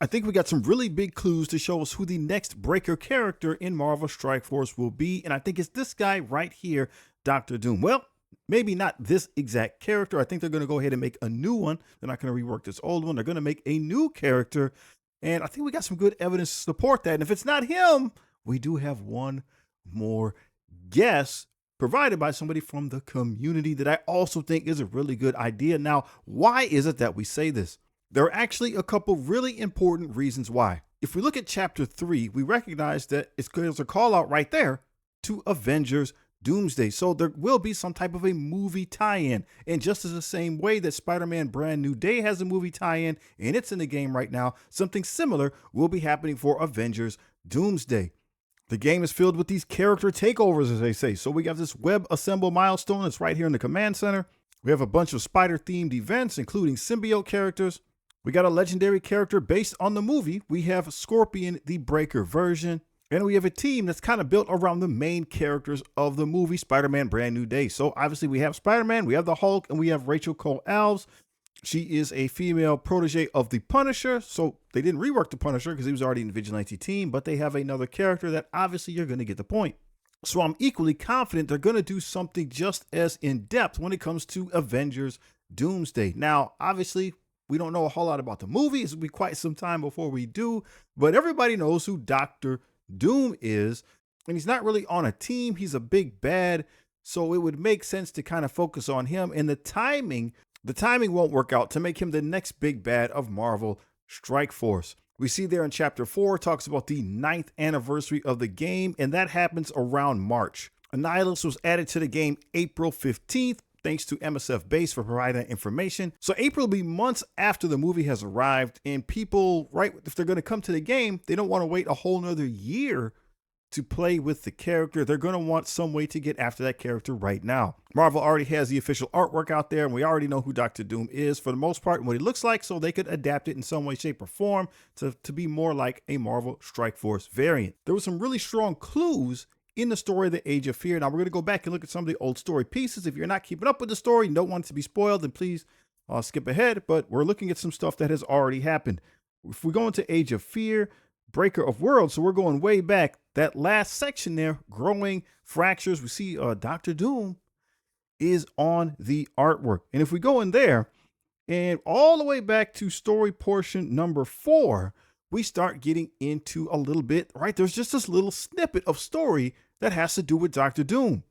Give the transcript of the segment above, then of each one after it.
I think we got some really big clues to show us who the next breaker character in Marvel Strike Force will be. And I think it's this guy right here, Dr. Doom. Well, maybe not this exact character. I think they're going to go ahead and make a new one. They're not going to rework this old one. They're going to make a new character. And I think we got some good evidence to support that. And if it's not him, we do have one more guess provided by somebody from the community that I also think is a really good idea. Now, why is it that we say this? There are actually a couple really important reasons why. If we look at chapter 3, we recognize that there's a call out right there to Avengers Doomsday. So there will be some type of a movie tie-in. And just as the same way that Spider-Man Brand New Day has a movie tie-in and it's in the game right now, something similar will be happening for Avengers Doomsday. The game is filled with these character takeovers, as they say. So we got this web assemble milestone that's right here in the command center. We have a bunch of spider-themed events, including symbiote characters. We got a legendary character based on the movie. We have Scorpion, the Breaker version. And we have a team that's kind of built around the main characters of the movie, Spider-Man Brand New Day. So obviously we have Spider-Man, we have the Hulk, and we have Rachel Cole Alves. She is a female protege of the Punisher. So they didn't rework the Punisher because he was already in the Vigilante team, but they have another character that obviously you're going to get the point. So I'm equally confident they're going to do something just as in-depth when it comes to Avengers Doomsday. Now, obviously, we don't know a whole lot about the movie. It'll be quite some time before we do, but everybody knows who Dr. Doom is, and he's not really on a team. He's a big bad, so it would make sense to kind of focus on him, and the timing won't work out to make him the next big bad of Marvel Strike Force. We see there in chapter 4, talks about the 9th anniversary of the game, and that happens around March. Annihilus was added to the game April 15th, thanks to MSF Base for providing that information. So April will be months after the movie has arrived, and people, right, if they're going to come to the game, they don't want to wait a whole nother year to play with the character. They're going to want some way to get after that character right now. Marvel already has the official artwork out there, and we already know who Dr. Doom is for the most part and what he looks like, so they could adapt it in some way, shape, or form to be more like a Marvel Strike Force variant. There were some really strong clues in the story of the Age of Fear. Now we're going to go back and look at some of the old story pieces. If you're not keeping up with the story and don't want it to be spoiled, then please skip ahead. But we're looking at some stuff that has already happened. If we go into Age of Fear, Breaker of Worlds, so we're going way back. That last section there, growing fractures, we see Dr. Doom is on the artwork. And if we go in there and all the way back to story portion number 4, we start getting into a little bit, right? There's just this little snippet of story that has to do with Dr. Doom.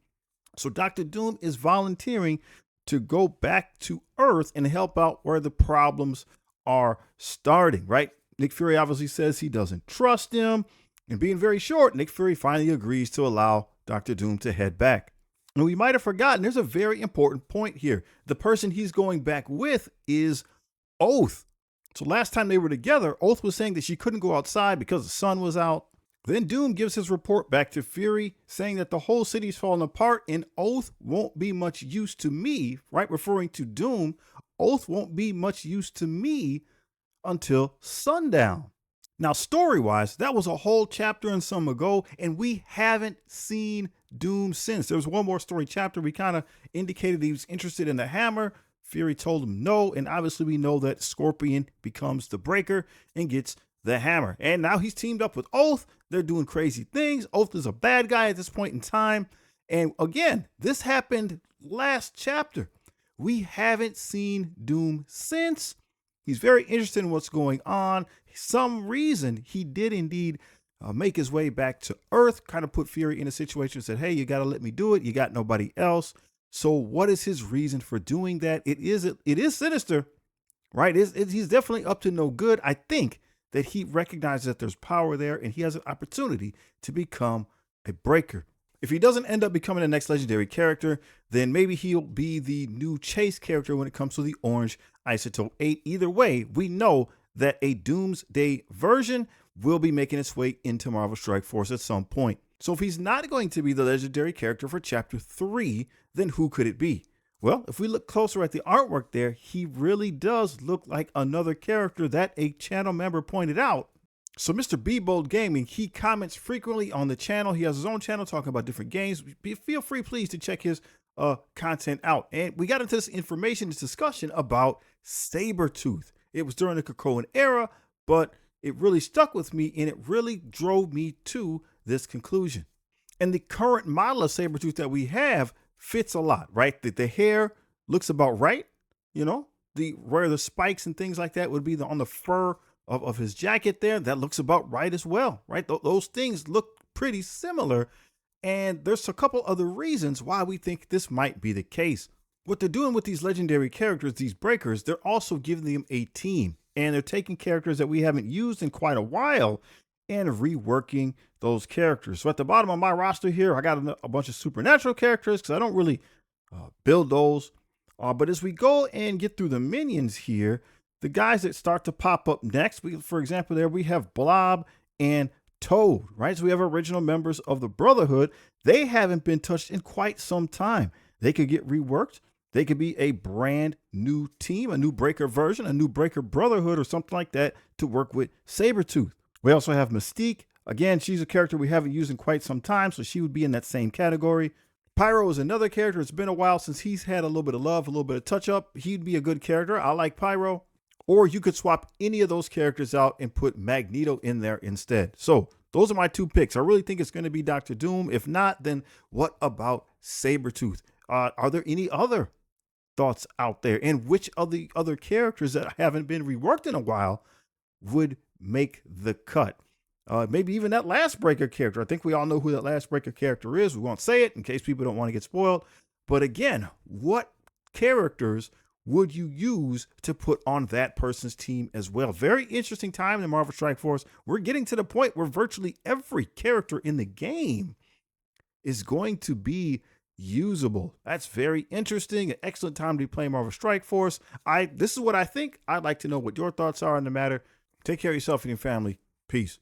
So Dr. Doom is volunteering to go back to Earth and help out where the problems are starting, right? Nick Fury obviously says he doesn't trust him. And being very short, Nick Fury finally agrees to allow Dr. Doom to head back. And we might have forgotten, there's a very important point here. The person he's going back with is Oath. So last time they were together, Oath was saying that she couldn't go outside because the sun was out. Then Doom gives his report back to Fury, saying that the whole city's falling apart and Oath won't be much use to me, right? Referring to Doom, Oath won't be much use to me until sundown. Now, story-wise, that was a whole chapter and some ago, and we haven't seen Doom since. There was one more story chapter. We kind of indicated he was interested in the hammer. Fury told him no, and obviously we know that Scorpion becomes the Breaker and gets the hammer. And now he's teamed up with Oath. They're doing crazy things. Oath is a bad guy at this point in time. And again, this happened last chapter. We haven't seen Doom since. He's very interested in what's going on. Some reason he did indeed make his way back to Earth, kind of put Fury in a situation and said, hey, you got to let me do it. You got nobody else. So what is his reason for doing that? It is sinister, right? He's definitely up to no good. I think that he recognizes that there's power there and he has an opportunity to become a Breaker. If he doesn't end up becoming the next legendary character, then maybe he'll be the new Chase character when it comes to the Orange Isotope 8. Either way, we know that a Doomsday version will be making its way into Marvel Strike Force at some point. So if he's not going to be the legendary character for chapter 3, then who could it be? Well, if we look closer at the artwork there, he really does look like another character that a channel member pointed out. So Mr. B-Bold Gaming, he comments frequently on the channel. He has his own channel talking about different games. Feel free, please, to check his content out. And we got into this information, this discussion about Sabretooth. It was during the Krakoan era, but it really stuck with me and it really drove me to this conclusion. And the current model of Sabretooth that we have fits a lot, right? The hair looks about right, you know, where the spikes and things like that would be on the fur of his jacket there. That looks about right as well, right? Those things look pretty similar. And there's a couple other reasons why we think this might be the case. What they're doing with these legendary characters, these breakers, they're also giving them a team. And they're taking characters that we haven't used in quite a while and reworking those characters. So at the bottom of my roster here, I got a bunch of supernatural characters because I don't really build those. But as we go and get through the minions here, the guys that start to pop up next, for example, there we have Blob and Toad, right? So we have original members of the Brotherhood. They haven't been touched in quite some time. They could get reworked. They could be a brand new team, a new Breaker version, a new Breaker Brotherhood or something like that to work with Sabretooth. We also have Mystique. Again, she's a character we haven't used in quite some time, so she would be in that same category. Pyro is another character. It's been a while since he's had a little bit of love, a little bit of touch up. He'd be a good character. I like Pyro. Or you could swap any of those characters out and put Magneto in there instead. So those are my two picks. I really think it's going to be Dr. Doom. If not, then what about Sabretooth? Are there any other thoughts out there? And which of the other characters that haven't been reworked in a while would make the cut? Maybe even that last Breaker character. I think we all know who that last Breaker character is. We won't say it in case people don't want to get spoiled. But again, what characters would you use to put on that person's team as well? Very interesting time in Marvel Strike Force. We're getting to the point where virtually every character in the game is going to be usable. That's very interesting. An excellent time to be playing Marvel Strike Force. This is what I think. I'd like to know what your thoughts are on the matter. Take care of yourself and your family. Peace.